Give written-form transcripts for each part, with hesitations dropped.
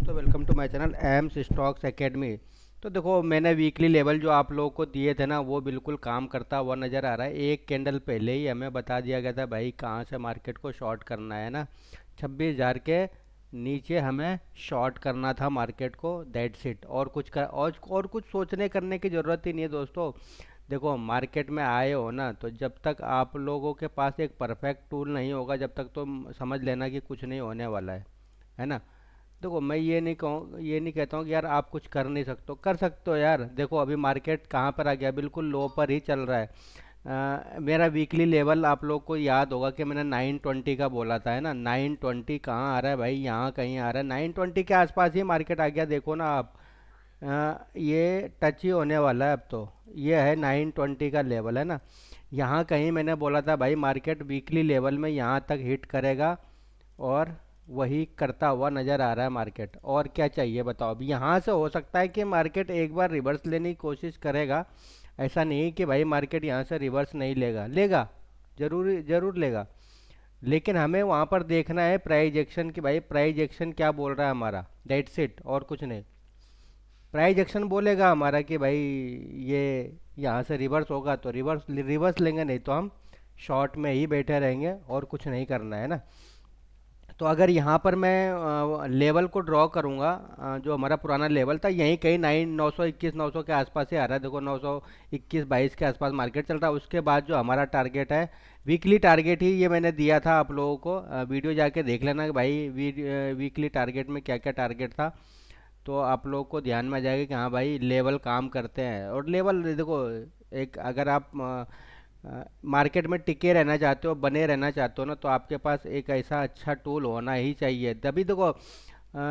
दोस्तों, welcome to my channel Aims Stocks Academy. तो देखो, मैंने वीकली लेवल जो आप लोगों को दिए थे ना, वो बिल्कुल काम करता हुआ नज़र आ रहा है। एक कैंडल पहले ही हमें बता दिया गया था भाई कहाँ से मार्केट को शॉर्ट करना है ना। 26,000 के नीचे हमें शॉर्ट करना था मार्केट को, दैट्स इट। और कुछ सोचने करने की ज़रूरत ही नहीं है दोस्तों। देखो, मार्केट में आए हो ना, तो जब तक आप लोगों के पास एक परफेक्ट टूल नहीं होगा, जब तक तो समझ लेना कि कुछ नहीं होने वाला है ना। देखो, मैं ये नहीं कहता हूँ कि यार आप कुछ कर नहीं सकते हो, कर सकते हो यार। देखो, अभी मार्केट कहाँ पर आ गया, बिल्कुल लो पर ही चल रहा है। मेरा वीकली लेवल आप लोग को याद होगा कि मैंने 920 का बोला था, है ना। 920 कहाँ आ रहा है भाई, यहाँ कहीं आ रहा है। 920 के आसपास ही मार्केट आ गया, देखो ना आप। ये टच ही होने वाला है अब तो। ये है 920 का लेवल, है ना। यहाँ कहीं मैंने बोला था भाई मार्केट वीकली लेवल में यहाँ तक हिट करेगा, और वही करता हुआ नज़र आ रहा है मार्केट। और क्या चाहिए बताओ। अब यहाँ से हो सकता है कि मार्केट एक बार रिवर्स लेने की कोशिश करेगा। ऐसा नहीं कि भाई मार्केट यहाँ से रिवर्स नहीं लेगा, लेगा। जरूर जरूर लेगा। लेकिन हमें वहाँ पर देखना है प्राइस एक्शन की, भाई प्राइस एक्शन क्या बोल रहा है हमारा, डेट्स इट, और कुछ नहीं। प्राइस एक्शन बोलेगा हमारा कि भाई ये यहाँ से रिवर्स होगा तो रिवर्स रिवर्स लेंगे, नहीं तो हम शॉर्ट में ही बैठे रहेंगे, और कुछ नहीं करना है ना। तो अगर यहाँ पर मैं लेवल को ड्रॉ करूँगा, जो हमारा पुराना लेवल था, यहीं कहीं 921 के आसपास ही आ रहा है। देखो, 921-22 के आसपास मार्केट चल रहा है। उसके बाद जो हमारा टारगेट है, वीकली टारगेट ही ये मैंने दिया था आप लोगों को। वीडियो जाके देख लेना कि भाई वीकली टारगेट में क्या क्या टारगेट था। तो आप लोगों को ध्यान में आ जाएगा कि हाँ भाई लेवल काम करते हैं। और लेवल देखो, एक अगर आप मार्केट में टिके रहना चाहते हो, बने रहना चाहते हो ना, तो आपके पास एक ऐसा अच्छा टूल होना ही चाहिए। तभी देखो,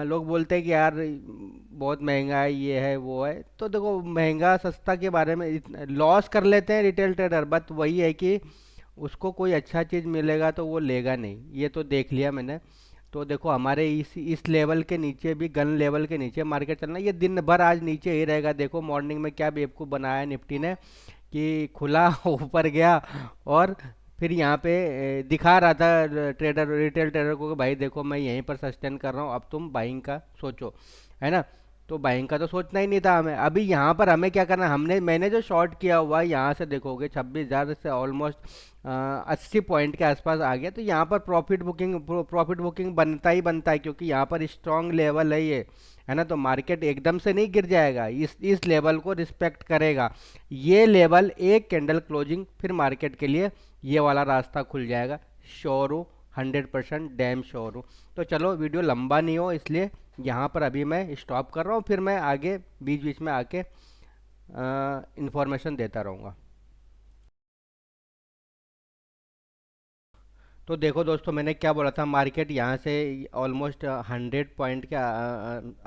लोग बोलते हैं कि यार बहुत महंगा है, ये है वो है। तो देखो, महंगा सस्ता के बारे में लॉस कर लेते हैं रिटेल ट्रेडर, बट वही है कि उसको कोई अच्छा चीज़ मिलेगा तो वो लेगा नहीं, ये तो देख लिया मैंने। तो देखो, हमारे इस लेवल के नीचे भी, गन लेवल के नीचे मार्केट चलना, ये दिन भर आज नीचे ही रहेगा। देखो, मॉर्निंग में क्या बेवकूफ़ बनाया निफ्टी ने, कि खुला ऊपर गया, और फिर यहाँ पे दिखा रहा था रिटेल ट्रेडर को कि भाई देखो मैं यहीं पर सस्टेन कर रहा हूँ, अब तुम बाइंग का सोचो, है ना। तो बाइंग का तो सोचना ही नहीं था हमें। अभी यहाँ पर हमें क्या करना है, मैंने जो शॉर्ट किया हुआ है, यहाँ से देखोगे 26,000 से ऑलमोस्ट 80 पॉइंट के आसपास आ गया। तो यहाँ पर प्रॉफिट बुकिंग बनता ही बनता है, क्योंकि यहाँ पर स्ट्रॉन्ग लेवल है ये, है ना। तो मार्केट एकदम से नहीं गिर जाएगा, इस लेवल को रिस्पेक्ट करेगा। ये लेवल एक कैंडल क्लोजिंग, फिर मार्केट के लिए ये वाला रास्ता खुल जाएगा। श्योर हूँ, 100% डैम श्योर हूँ। तो चलो, वीडियो लंबा नहीं हो इसलिए यहाँ पर अभी मैं स्टॉप कर रहा हूँ, फिर मैं आगे बीच बीच में आके इंफॉर्मेशन देता रहूँगा। तो देखो दोस्तों, मैंने क्या बोला था, मार्केट यहाँ से ऑलमोस्ट 100 पॉइंट के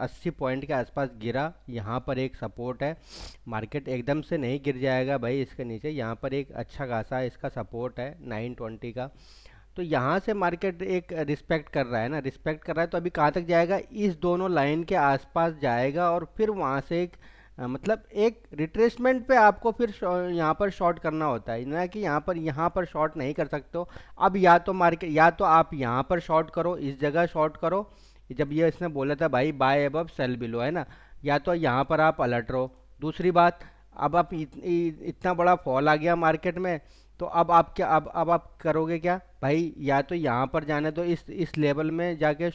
80 पॉइंट के आसपास गिरा। यहाँ पर एक सपोर्ट है, मार्केट एकदम से नहीं गिर जाएगा भाई इसके नीचे। यहाँ पर एक अच्छा खासा इसका सपोर्ट है 920 का। तो यहाँ से मार्केट एक रिस्पेक्ट कर रहा है ना, रिस्पेक्ट कर रहा है। तो अभी कहाँ तक जाएगा, इस दोनों लाइन के आसपास जाएगा, और फिर वहाँ से एक मतलब एक रिट्रेसमेंट पे आपको फिर यहाँ पर शॉर्ट करना होता है ना, कि यहाँ पर शॉर्ट नहीं कर सकते हो। अब या तो मार्केट, या तो आप यहाँ पर शॉर्ट करो, इस जगह शॉर्ट करो, जब ये इसने बोला था भाई बाय अबव सेल बिलो, है ना। या तो यहाँ पर आप अलर्ट रहो। दूसरी बात, अब आप इतना बड़ा फॉल आ गया मार्केट में, तो अब आप क्या, अब आप करोगे क्या भाई, या तो यहाँ पर जाने दो, इस लेवल में जाके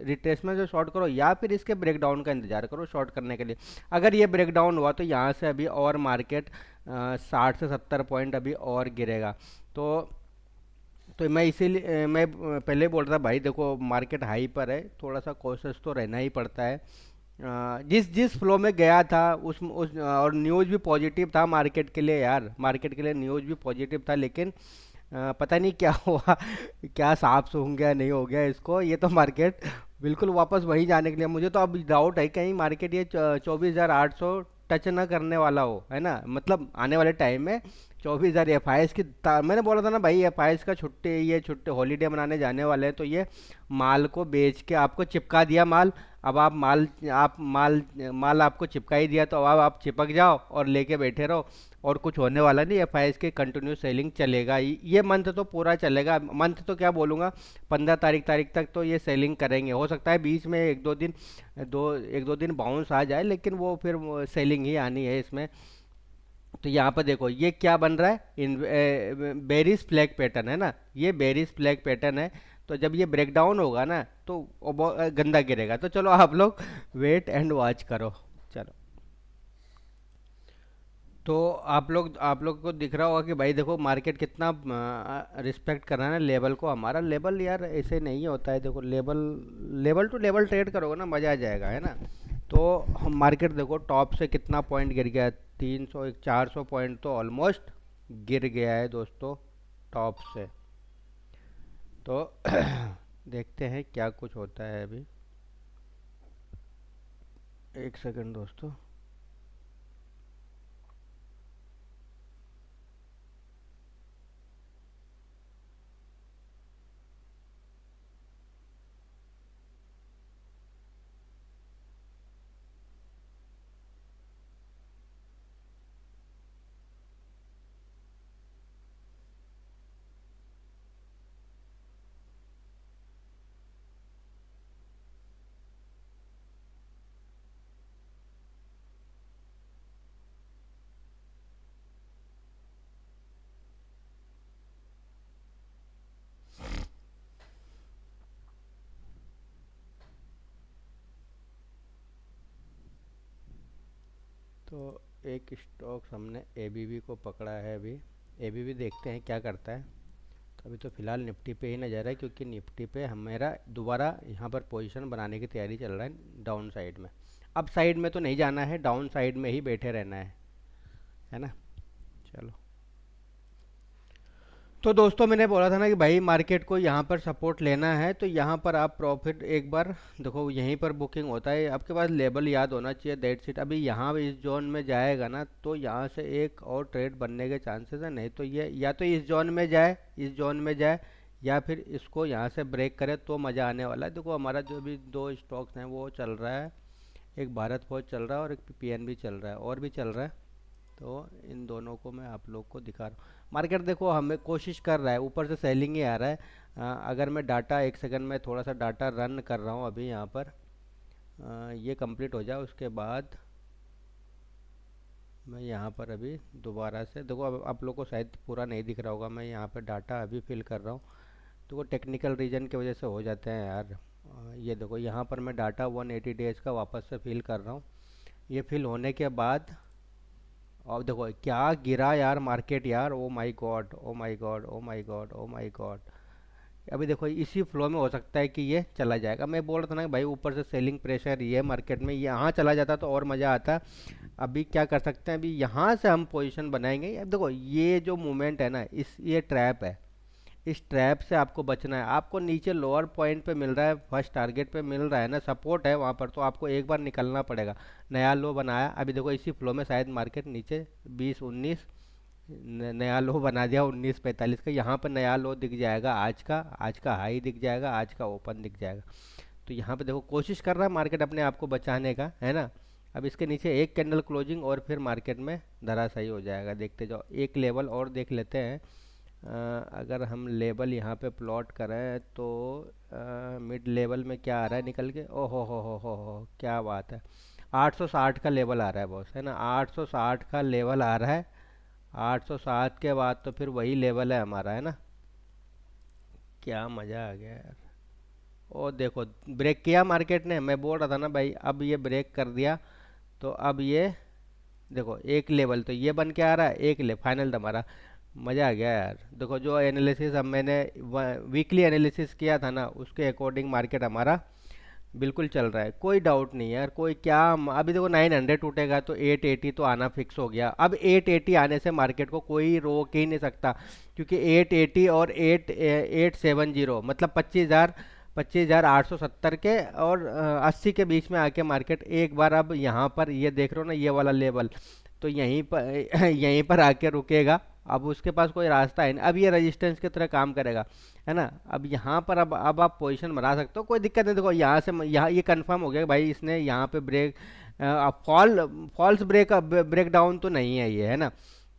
रिट्रेसमेंट से शॉर्ट करो, या फिर इसके ब्रेकडाउन का इंतजार करो शॉर्ट करने के लिए। अगर ये ब्रेकडाउन हुआ तो यहाँ से अभी और मार्केट 60 से 70 पॉइंट अभी और गिरेगा। तो मैं इसीलिए मैं पहले बोल रहा था भाई, देखो मार्केट हाई पर है, थोड़ा सा कॉशियस तो रहना ही पड़ता है। जिस जिस फ्लो में गया था उस और न्यूज़ भी पॉजिटिव था मार्केट के लिए यार, मार्केट के लिए न्यूज़ भी पॉजिटिव था। लेकिन पता नहीं क्या हुआ, क्या साफ सूंघ गया, नहीं हो गया इसको, ये तो मार्केट बिल्कुल वापस वहीं जाने के लिए। मुझे तो अब डाउट है कहीं मार्केट ये 24,800 टच ना करने वाला हो, है ना। मतलब आने वाले टाइम में 24,000 एफ की मैंने बोला था ना भाई, एफ का छुट्टी, ये छुट्टी हॉलीडे मनाने जाने वाले हैं, तो ये माल को बेच के आपको चिपका दिया माल। अब आप माल आपको चिपका ही दिया, तो अब आप चिपक जाओ और लेके बैठे रहो, और कुछ होने वाला नहीं। एफ की कंटिन्यू सेलिंग चलेगा, ये मंथ तो पूरा चलेगा। मंथ तो क्या बोलूँगा, 15 तारीख तक तो ये सेलिंग करेंगे। हो सकता है बीच में एक दो दिन बाउंस आ जाए, लेकिन वो फिर सेलिंग ही आनी है इसमें। तो यहाँ पर देखो ये क्या बन रहा है, इन बेरिस फ्लैग पैटर्न है ना, ये बेरिस फ्लैग पैटर्न है। तो जब ये ब्रेक डाउन होगा ना, तो वो बहुत गंदा गिरेगा। तो चलो आप लोग वेट एंड वॉच करो। चलो, तो आप लोग को दिख रहा होगा कि भाई देखो मार्केट कितना रिस्पेक्ट कर रहा है ना लेवल को। हमारा लेवल यार ऐसे नहीं होता है। देखो level, level to level trade करोगे ना, मज़ा आ जाएगा, है ना। तो हम मार्केट देखो टॉप से कितना पॉइंट गिर गया, 400 पॉइंट तो ऑलमोस्ट गिर गया है दोस्तों टॉप से। तो देखते हैं क्या कुछ होता है अभी। एक सेकंड दोस्तों। तो एक स्टॉक हमने एबीबी को पकड़ा है अभी। एबीबी देखते हैं क्या करता है। तो अभी तो फ़िलहाल निफ्टी पे ही नज़र है, क्योंकि निफ्टी पे हमारा दोबारा यहाँ पर पोजीशन बनाने की तैयारी चल रहा है डाउन साइड में। अप साइड में तो नहीं जाना है, डाउन साइड में ही बैठे रहना है ना। चलो, तो दोस्तों मैंने बोला था ना कि भाई मार्केट को यहाँ पर सपोर्ट लेना है, तो यहाँ पर आप प्रॉफिट एक बार देखो, यहीं पर बुकिंग होता है। आपके पास लेवल याद होना चाहिए, दैट सीट। अभी यहाँ इस जोन में जाएगा ना, तो यहाँ से एक और ट्रेड बनने के चांसेस है। नहीं तो ये या तो इस जोन में जाए, या फिर इसको यहाँ से ब्रेक करे, तो मज़ा आने वाला है। देखो हमारा जो भी दो स्टॉक्स हैं वो चल रहा है, एक भारत फौज चल रहा है और एक पीएनबी चल रहा है, और भी चल रहा है। तो इन दोनों को मैं आप लोग को दिखा रहा हूँ। मार्केट देखो हमें कोशिश कर रहा है, ऊपर से सेलिंग ही आ रहा है। अगर मैं डाटा, एक सेकंड में थोड़ा सा डाटा रन कर रहा हूँ अभी यहाँ पर। ये कंप्लीट हो जाए उसके बाद मैं यहाँ पर अभी दोबारा से देखो, अब आप लोग को शायद पूरा नहीं दिख रहा होगा, मैं यहाँ पर डाटा अभी फिल कर रहा हूँ। तो वो टेक्निकल रीजन की वजह से हो जाते हैं यार। ये देखो यहाँ पर मैं डाटा 180 डेज़ का वापस से फिल कर रहा हूँ। ये फिल होने के बाद अब देखो क्या गिरा यार मार्केट यार, oh my God, oh my God, oh my God, oh my God. अभी देखो इसी फ्लो में हो सकता है कि ये चला जाएगा। मैं बोल रहा था ना कि भाई ऊपर से सेलिंग प्रेशर ये मार्केट में, यहाँ चला जाता तो और मज़ा आता। अभी क्या कर सकते हैं, अभी यहाँ से हम पोजीशन बनाएंगे। अब देखो ये जो मूवमेंट है ना, ये ट्रैप है। इस ट्रैप से आपको बचना है। आपको नीचे लोअर पॉइंट पे मिल रहा है, फर्स्ट टारगेट पे मिल रहा है ना, सपोर्ट है वहाँ पर, तो आपको एक बार निकलना पड़ेगा। नया लो बनाया, अभी देखो इसी फ्लो में शायद मार्केट नीचे 20-19 नया लो बना दिया 19-45 का। यहाँ पर नया लो दिख जाएगा, आज का हाई दिख जाएगा, आज का ओपन दिख जाएगा। तो यहाँ पे देखो कोशिश कर रहा है मार्केट अपने आप को बचाने का, है ना। अब इसके नीचे एक कैंडल क्लोजिंग और फिर मार्केट में धराशायी हो जाएगा। देखते जाओ, एक लेवल और देख लेते हैं। अगर हम लेवल यहाँ पे प्लॉट करें तो मिड लेवल में क्या आ रहा है निकल के, ओ हो, क्या बात है। 860 का लेवल आ रहा है बॉस, है ना। 860 का लेवल आ रहा है। 860 के बाद तो फिर वही लेवल है हमारा, है ना। क्या मज़ा आ गया यार। ओ देखो ब्रेक किया मार्केट ने, मैं बोल रहा था ना भाई, अब ये ब्रेक कर दिया। तो अब ये देखो एक लेवल तो ये बन के आ रहा है, एक ले फाइनल हमारा। मज़ा आ गया यार। देखो जो एनालिसिस अब मैंने वीकली एनालिसिस किया था ना, उसके अकॉर्डिंग मार्केट हमारा बिल्कुल चल रहा है, कोई डाउट नहीं है यार। कोई क्या अभी देखो 900 टूटेगा तो 880 तो आना फिक्स हो गया। अब 880 आने से मार्केट को कोई रोक ही नहीं सकता, क्योंकि 880 और 870 मतलब 25,870 के और 80 के बीच में आके मार्केट एक बार, अब यहाँ पर ये देख रहे हो ना ये वाला लेवल, तो यहीं पर यहीं पर आके रुकेगा। अब उसके पास कोई रास्ता है नहीं, अब ये रेजिस्टेंस की तरह काम करेगा, है ना। अब यहाँ पर अब आप पोजीशन बना सकते हो, कोई दिक्कत नहीं। देखो यहाँ से यहाँ ये कंफर्म हो गया कि भाई इसने यहाँ पे ब्रेक, फॉल्स ब्रेक डाउन तो नहीं है ये, है ना,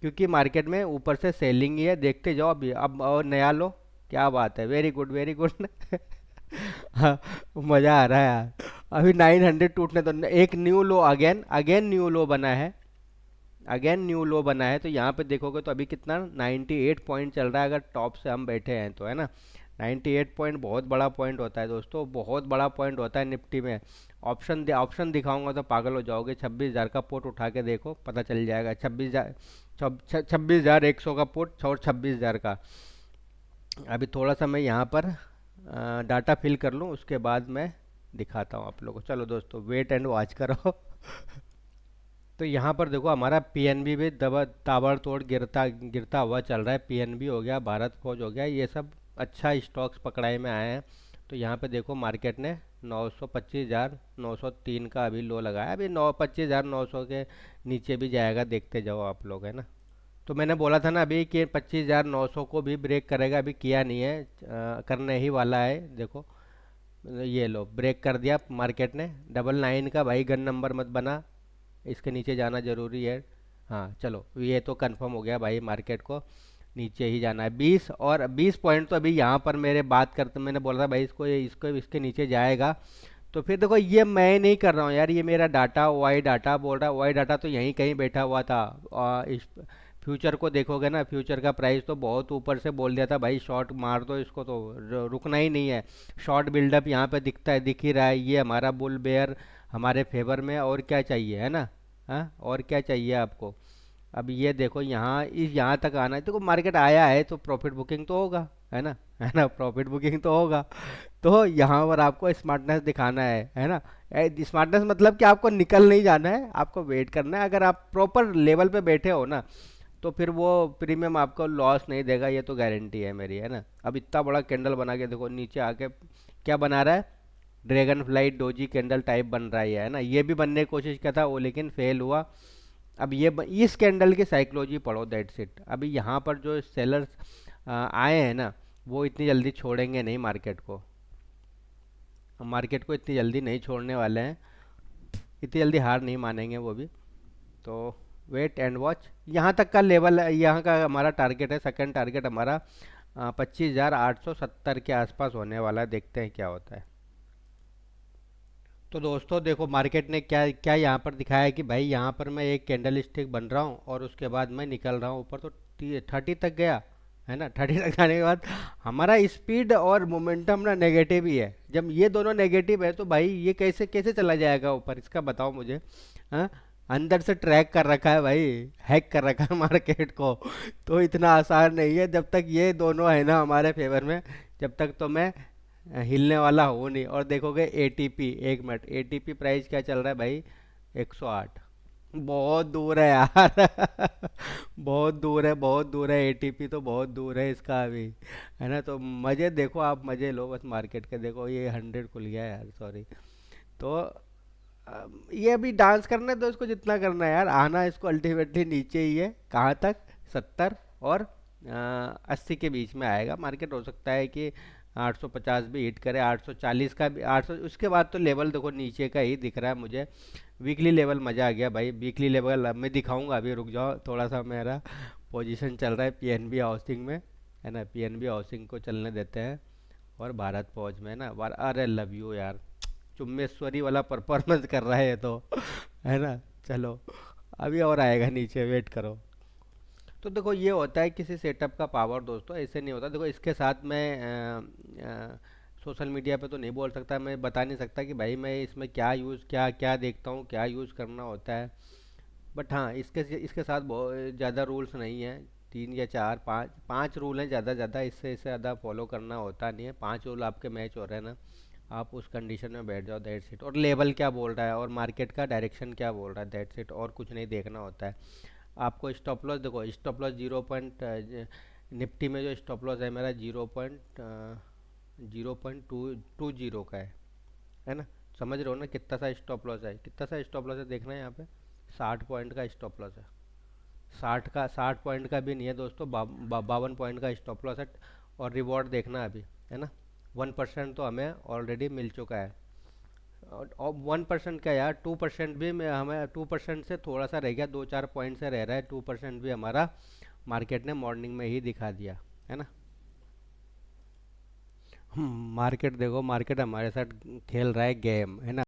क्योंकि मार्केट में ऊपर से सेलिंग ही है। देखते जाओ अभी, अब और नया लो। क्या बात है, वेरी गुड वेरी गुड। हाँ, मज़ा आ रहा है यार। अभी 900 टूटने तो एक न्यू लो, अगेन अगेन न्यू लो बना है, अगेन न्यू लो बना है। तो यहाँ पे देखोगे तो अभी कितना 98 पॉइंट चल रहा है, अगर टॉप से हम बैठे हैं तो, है ना। 98 पॉइंट बहुत बड़ा पॉइंट होता है दोस्तों, बहुत बड़ा पॉइंट होता है निफ्टी में। ऑप्शन दिखाऊंगा तो पागल हो जाओगे। 26,000 का पुट उठा के देखो, पता चल जाएगा। 26,100 का पुट और 26,000 का। अभी थोड़ा सा मैं यहाँ पर डाटा फिल कर लूँ, उसके बाद मैं दिखाता हूँ आप लोगों को। चलो दोस्तों, वेट एंड वॉच करो। तो यहाँ पर देखो हमारा पीएनबी भी दबा ताबड़तोड़ गिरता गिरता हुआ चल रहा है। पीएनबी हो गया, भारत फोर्ज हो गया, ये सब अच्छा स्टॉक्स पकड़ाई में आए हैं। तो यहाँ पे देखो मार्केट ने 925,903 का अभी लो लगाया। अभी 25,900 के नीचे भी जाएगा, देखते जाओ आप लोग, है ना। तो मैंने बोला था ना अभी कि 25,900 को भी ब्रेक करेगा, अभी किया नहीं है, करने ही वाला है। देखो ये लो, ब्रेक कर दिया मार्केट ने। 99 का भाई गन नंबर मत बना, इसके नीचे जाना जरूरी है। हाँ चलो, ये तो कंफर्म हो गया भाई, मार्केट को नीचे ही जाना है। 20 पॉइंट तो अभी यहाँ पर मेरे बात करते मैंने बोला था भाई इसको, ये इसको इसके नीचे जाएगा। तो फिर देखो ये मैं नहीं कर रहा हूँ यार, ये मेरा डाटा वाई डाटा बोल रहा है। वाई डाटा तो यहीं कहीं बैठा हुआ था। इस फ्यूचर को देखोगे ना, फ्यूचर का प्राइस तो बहुत ऊपर से बोल दिया था भाई शॉर्ट मार दो इसको, तो रुकना ही नहीं है। शॉर्ट बिल्डअप यहाँ पे दिखता है, दिख ही रहा है। ये हमारा बुल बेयर हमारे फेवर में, और क्या चाहिए, है ना। हाँ, और क्या चाहिए आपको। अब ये देखो यहाँ इस यहाँ तक आना है, देखो मार्केट आया है तो प्रॉफिट बुकिंग तो होगा, है ना। है ना, प्रॉफिट बुकिंग तो होगा। तो यहाँ पर आपको स्मार्टनेस दिखाना है ना। स्मार्टनेस मतलब कि आपको निकल नहीं जाना है, आपको वेट करना है। अगर आप प्रॉपर लेवल पे बैठे हो ना, तो फिर वो प्रीमियम आपको लॉस नहीं देगा, ये तो गारंटी है मेरी, है ना। अब इतना बड़ा कैंडल बना के देखो नीचे आके क्या बना रहा है, dragon flight doji candle type बन रहा है ना। ये भी बनने की कोशिश किया था वो, लेकिन फेल हुआ। अब इस कैंडल की साइकोलॉजी पढ़ो, दैट्स इट। अभी यहाँ पर जो सेलर्स आए हैं ना, वो इतनी जल्दी छोड़ेंगे नहीं मार्केट को। मार्केट को इतनी जल्दी नहीं छोड़ने वाले हैं, इतनी जल्दी हार नहीं मानेंगे वो भी। तो वेट एंड वॉच। यहाँ तक का लेवल है, यहाँ का हमारा टारगेट है, सेकंड टारगेट हमारा 25,870 के आसपास होने वाला है। देखते हैं क्या होता है। तो दोस्तों देखो मार्केट ने क्या क्या यहाँ पर दिखाया है कि भाई यहाँ पर मैं एक कैंडल स्टिक बन रहा हूँ और उसके बाद मैं निकल रहा हूँ ऊपर, तो 30 तक गया, है ना। 30 तक जाने के बाद हमारा स्पीड और मोमेंटम ना नेगेटिव ही है। जब ये दोनों नेगेटिव है तो भाई ये कैसे कैसे चला जाएगा ऊपर, इसका बताओ मुझे। हाँ, अंदर से ट्रैक कर रखा है भाई, हैक कर रखा है मार्केट को। तो इतना आसान नहीं है। जब तक ये दोनों है ना हमारे फेवर में, जब तक तो मैं हिलने वाला हो नहीं। और देखोगे एटीपी, 1 मिनट, एटीपी प्राइस क्या चल रहा है भाई, 108। बहुत दूर है यार। बहुत दूर है, बहुत दूर है, एटीपी तो बहुत दूर है इसका अभी, है ना। तो मज़े देखो, आप मज़े लो बस मार्केट के। देखो ये 100 खुल गया है यार, सॉरी। तो ये अभी डांस करना है तो इसको जितना करना है यार, आना इसको अल्टीमेटली नीचे ही है। कहाँ तक, 70 और 80 के बीच में आएगा मार्केट। हो सकता है कि 850 भी हिट करे, 840 का भी, 800। उसके बाद तो लेवल देखो नीचे का ही दिख रहा है मुझे। वीकली लेवल मज़ा आ गया भाई, वीकली लेवल अब मैं दिखाऊंगा। अभी रुक जाओ, थोड़ा सा मेरा पोजीशन चल रहा है पीएनबी हाउसिंग में, है ना। पीएनबी हाउसिंग को चलने देते हैं, और भारत फौज में, है ना। अरे लव यू यार, चुम्बेश्वरी वाला परफॉर्मेंस कर रहा है ये तो, है ना। चलो, अभी और आएगा नीचे, वेट करो। तो देखो ये होता है किसी सेटअप का पावर दोस्तों, ऐसे नहीं होता। देखो इसके साथ मैं सोशल मीडिया पे तो नहीं बोल सकता, मैं बता नहीं सकता कि भाई मैं इसमें क्या यूज़, क्या क्या देखता हूँ, क्या यूज़ करना होता है। बट हाँ, इसके इसके साथ बहुत ज़्यादा रूल्स नहीं है। 3 या 4, 5 रूल हैं ज़्यादा ज़्यादा, इससे ज़्यादा फॉलो करना होता नहीं है। 5 रूल आपके मैच हो रहे हैं ना, आप उस कंडीशन में बैठ जाओ, दैट्स इट। और लेवल क्या बोल रहा है और मार्केट का डायरेक्शन क्या बोल रहा है, दैट्स इट। और कुछ नहीं देखना होता है आपको। स्टॉप लॉस देखो, स्टॉप लॉस 0 निफ्टी में जो स्टॉप लॉस है मेरा 0.20 का है ना। समझ रहे हो ना कितना सा स्टॉप लॉस है, कितना सा स्टॉप लॉस है, देखना है यहाँ पे 60 पॉइंट का स्टॉप लॉस है। 60 पॉइंट का भी नहीं है दोस्तों, 52 पॉइंट का स्टॉप लॉस है। और रिवॉर्ड देखना अभी, है ना, 1% तो हमें ऑलरेडी मिल चुका है। और 1% क्या यार, 2% भी में हमें, 2% से थोड़ा सा रह गया, 2-4 पॉइंट से रह रहा है, 2% भी हमारा मार्केट ने मॉर्निंग में ही दिखा दिया, है ना। मार्केट देखो, मार्केट हमारे साथ खेल रहा है गेम, है ना।